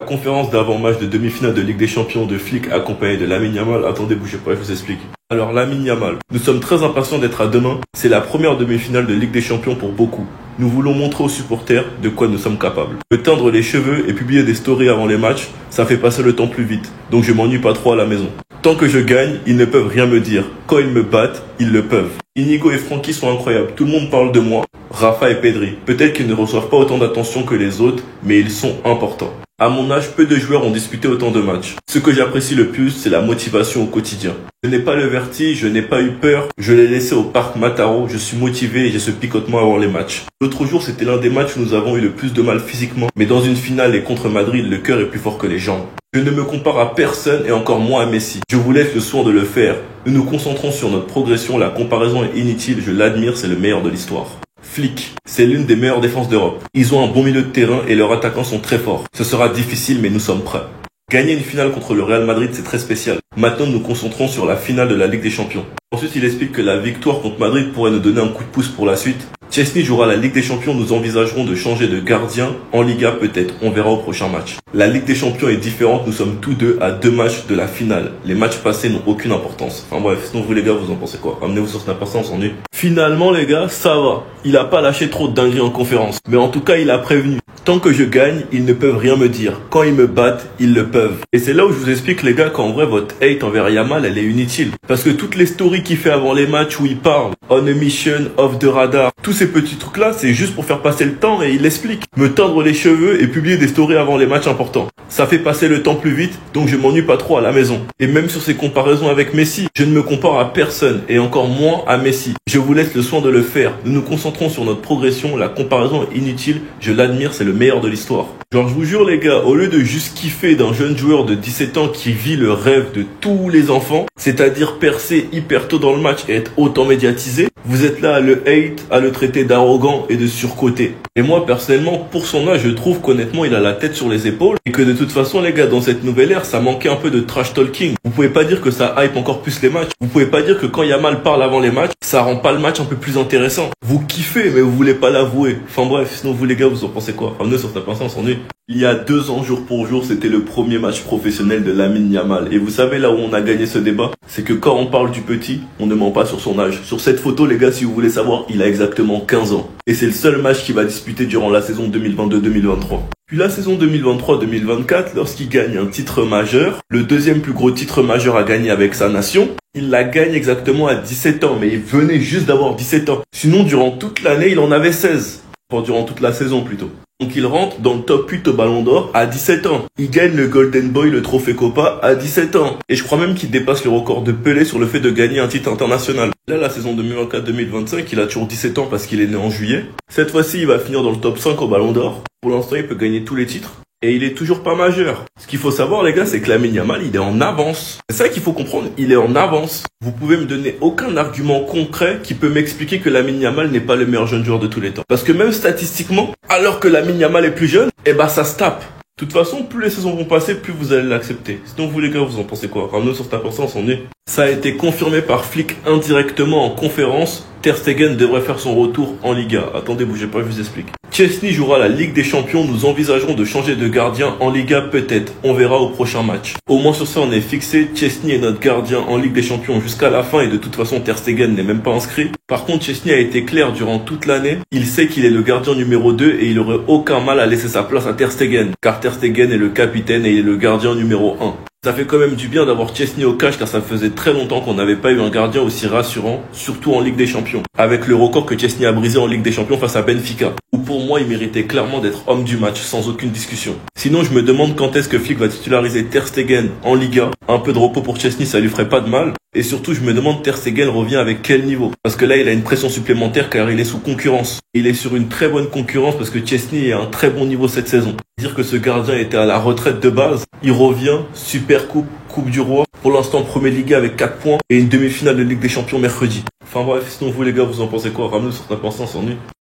La conférence d'avant-match de demi-finale de Ligue des Champions de Flick accompagné de Lamine Yamal. Attendez, bougez pas, je vous explique. Alors Lamine Yamal, nous sommes très impatients d'être à demain. C'est la première demi-finale de Ligue des Champions pour beaucoup. Nous voulons montrer aux supporters de quoi nous sommes capables. Me teindre les cheveux et publier des stories avant les matchs, ça fait passer le temps plus vite. Donc je m'ennuie pas trop à la maison. Tant que je gagne, ils ne peuvent rien me dire. Quand ils me battent, ils le peuvent. Inigo et Francky sont incroyables. Tout le monde parle de moi. Rafa et Pedri. Peut-être qu'ils ne reçoivent pas autant d'attention que les autres, mais ils sont importants. À mon âge, peu de joueurs ont disputé autant de matchs. Ce que j'apprécie le plus, c'est la motivation au quotidien. Je n'ai pas le vertige, je n'ai pas eu peur. Je l'ai laissé au parc Mataro. Je suis motivé et j'ai ce picotement avant les matchs. L'autre jour, c'était l'un des matchs où nous avons eu le plus de mal physiquement. Mais dans une finale et contre Madrid, le cœur est plus fort que les jambes. Je ne me compare à personne et encore moins à Messi. Je vous laisse le soin de le faire. Nous nous concentrons sur notre progression. La comparaison est inutile. Je l'admire, c'est le meilleur de l'histoire. Flick, c'est l'une des meilleures défenses d'Europe. Ils ont un bon milieu de terrain et leurs attaquants sont très forts. Ce sera difficile mais nous sommes prêts. Gagner une finale contre le Real Madrid, c'est très spécial. Maintenant, nous nous concentrons sur la finale de la Ligue des Champions. Ensuite, il explique que la victoire contre Madrid pourrait nous donner un coup de pouce pour la suite. Chesney jouera la Ligue des Champions, nous envisagerons de changer de gardien. En Liga, peut-être, on verra au prochain match. La Ligue des Champions est différente, nous sommes tous deux à 2 matchs de la finale. Les matchs passés n'ont aucune importance. Enfin bref, sinon vous les gars, vous en pensez quoi? Ramenez-vous sur Snapchat, on s'ennuie. Finalement les gars, ça va. Il a pas lâché trop de dingueries en conférence. Mais en tout cas, il a prévenu. Tant que je gagne, ils ne peuvent rien me dire. Quand ils me battent, ils le peuvent. Et c'est là où je vous explique les gars qu'en vrai, votre hate envers Yamal, elle est inutile. Parce que toutes les stories qu'il fait avant les matchs où il parle, on a mission, off the radar, tous ces petits trucs là, c'est juste pour faire passer le temps et il l'explique. Me tendre les cheveux et publier des stories avant les matchs importants. Ça fait passer le temps plus vite, donc je m'ennuie pas trop à la maison. Et même sur ces comparaisons avec Messi, je ne me compare à personne et encore moins à Messi. Je vous laisse le soin de le faire. Nous nous concentrons sur notre progression, la comparaison est inutile, je l'admire, c'est le meilleur de l'histoire. Genre je vous jure les gars, au lieu de juste kiffer d'un jeune joueur de 17 ans qui vit le rêve de tous les enfants, c'est-à-dire percer hyper tôt dans le match et être autant médiatisé, vous êtes là à le hate, à le traiter d'arrogant et de surcoté. Et moi personnellement, pour son âge, je trouve qu'honnêtement il a la tête sur les épaules et que de toute façon les gars, dans cette nouvelle ère, ça manquait un peu de trash talking. Vous pouvez pas dire que ça hype encore plus les matchs. Vous pouvez pas dire que quand Yamal parle avant les matchs, ça rend pas le match un peu plus intéressant. Vous kiffez mais vous voulez pas l'avouer. Enfin bref, sinon vous les gars, vous en pensez quoi? Ramenez sur ta pensée, on s'ennuie. Il y a 2 ans, jour pour jour, c'était le premier match professionnel de Lamine Yamal. Et vous savez là où on a gagné ce débat? C'est que quand on parle du petit, on ne ment pas sur son âge. Sur cette photo, les gars, si vous voulez savoir, il a exactement 15 ans. Et c'est le seul match qu'il va disputer durant la saison 2022-2023. Puis la saison 2023-2024, lorsqu'il gagne un titre majeur, le deuxième plus gros titre majeur à gagner avec sa nation, il la gagne exactement à 17 ans. Mais il venait juste d'avoir 17 ans. Sinon, durant toute l'année, il en avait 16. Enfin, durant toute la saison plutôt. Donc il rentre dans le top 8 au Ballon d'Or à 17 ans. Il gagne le Golden Boy, le trophée Copa à 17 ans. Et je crois même qu'il dépasse le record de Pelé sur le fait de gagner un titre international. Là, la saison 2024-2025, il a toujours 17 ans parce qu'il est né en juillet. Cette fois-ci, il va finir dans le top 5 au Ballon d'Or. Pour l'instant, il peut gagner tous les titres. Et il est toujours pas majeur. Ce qu'il faut savoir, les gars, c'est que Lamine Yamal, il est en avance. C'est ça qu'il faut comprendre, il est en avance. Vous pouvez me donner aucun argument concret qui peut m'expliquer que Lamine Yamal n'est pas le meilleur jeune joueur de tous les temps. Parce que même statistiquement, alors que Lamine Yamal est plus jeune, eh ben ça se tape. De toute façon, plus les saisons vont passer, plus vous allez l'accepter. Sinon, vous les gars, vous en pensez quoi? Ramenez sur ta pensée, on s'ennuie. Ça a été confirmé par Flick indirectement en conférence. Ter Stegen devrait faire son retour en Liga. Attendez, bougez pas, je vous explique. Chesney jouera la Ligue des Champions. Nous envisagerons de changer de gardien en Liga, peut-être. On verra au prochain match. Au moins sur ça, on est fixé. Chesney est notre gardien en Ligue des Champions jusqu'à la fin et de toute façon, Ter Stegen n'est même pas inscrit. Par contre, Chesney a été clair durant toute l'année. Il sait qu'il est le gardien numéro 2 et il aurait aucun mal à laisser sa place à Ter Stegen. Car Ter Stegen est le capitaine et il est le gardien numéro 1. Ça fait quand même du bien d'avoir Chesney au cash car ça faisait très longtemps qu'on n'avait pas eu un gardien aussi rassurant, surtout en Ligue des Champions. Avec le record que Chesney a brisé en Ligue des Champions face à Benfica, où pour moi il méritait clairement d'être homme du match sans aucune discussion. Sinon je me demande quand est-ce que Flick va titulariser Ter Stegen en Liga. Un peu de repos pour Chesney, ça lui ferait pas de mal. Et surtout je me demande Ter Stegen revient avec quel niveau. Parce que là il a une pression supplémentaire car il est sous concurrence. Il est sur une très bonne concurrence parce que Chesney est à un très bon niveau cette saison. Dire que ce gardien était à la retraite de base, il revient, super coupe, coupe du roi. Pour l'instant, Premier Liga avec 4 points et une demi-finale de Ligue des Champions mercredi. Enfin bref, sinon vous les gars, vous en pensez quoi? Ramenez sur ta pensée, on s'ennuie.